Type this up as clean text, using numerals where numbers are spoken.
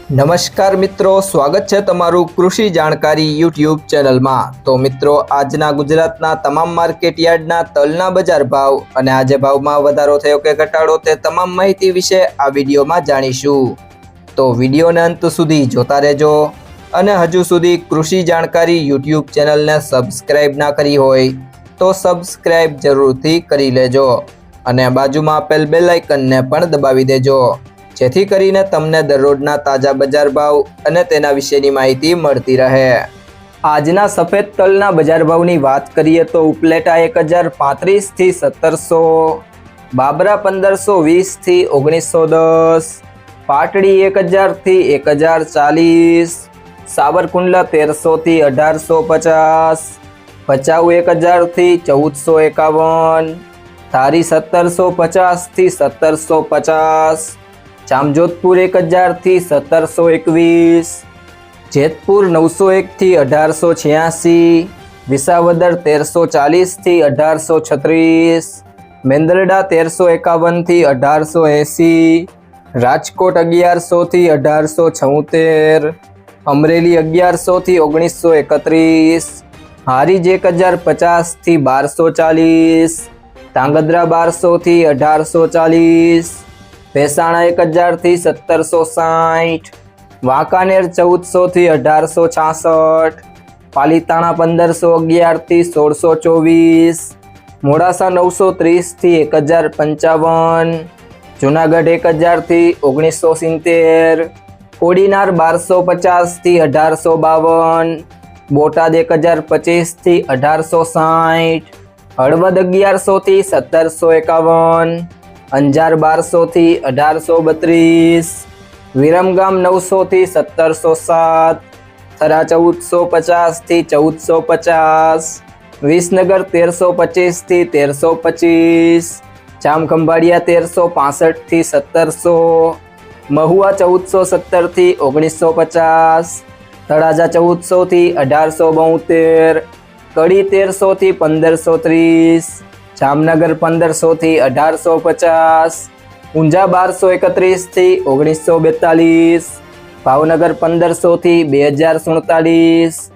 નમસ્કાર મિત્રો, સ્વાગત છે તમારું કૃષિ જાણકારી યુટ્યુબ ચેનલમાં। તો મિત્રો, આજના ગુજરાતના તમામ માર્કેટ યાર્ડના તલના બજાર ભાવ અને આજે ભાવમાં વધારો થયો કે ઘટાડો તે તમામ માહિતી વિશે આ વિડીયોમાં જાણીશું। તો વિડીયોને અંત સુધી જોતા રહેજો અને હજુ સુધી કૃષિ જાણકારી યુટ્યુબ ચેનલને સબસ્ક્રાઇબ ના કરી હોય તો સબસ્ક્રાઇબ જરૂરથી કરી લેજો અને બાજુમાં આપેલ બેલ આઇકનને પણ દબાવી દેજો, જેથી કરીને તમને દરરોજના તાજા બજાર ભાવ અને તેના વિશેની માહિતી મળતી રહે। આજના સફેદ તલના બજાર ભાવની વાત કરીએ તો ઉપલેટા 1035 થી 1700, બાબરા 1520 થી 1910, પાટડી 1000 થી 1040, સાવરકુંડલા 1300 થી 1850, ભચાઉ 1000 થી 1451, ધારી 1750 થી 1750, જામજોધપુર 1000 થી 1721, જેતપુર 901 થી 1886, વિસાવદર 1340 થી 1836, મેંદરડા 1351 થી 1880, રાજકોટ 1100 થી 1876, અમરેલી 1100 થી 1931, હારીજ 1050 થી 1240, ધાંગધ્રા 1200 થી 1840, ભેસાણા 1000 થી 1760, વાંકાનેર 1400 થી 1866, પાલીતાણા 1511 થી 1624, મોડાસા 930 થી 1055, જુનાગઢ 1000 થી 1970, કોડીનાર 1250 થી 1852, બોટાદ 1025 થી 1860, હળવદ 1100 થી 1751, અંજાર 1200 થી 1832, વિરમગામ 900 થી 1707, થરા 1450 થી 1450, વિસનગર 1325 થી 1325, જામખંભાળિયા 1365 થી 1700, મહુવા 1417 થી 1950, તળાજા 1400 થી 1872, કડી 1300 થી 1530, જામનગર 1500 થી 1850, ઊંઝા 1231 થી 1942, ભાવનગર 1500 થી 2047,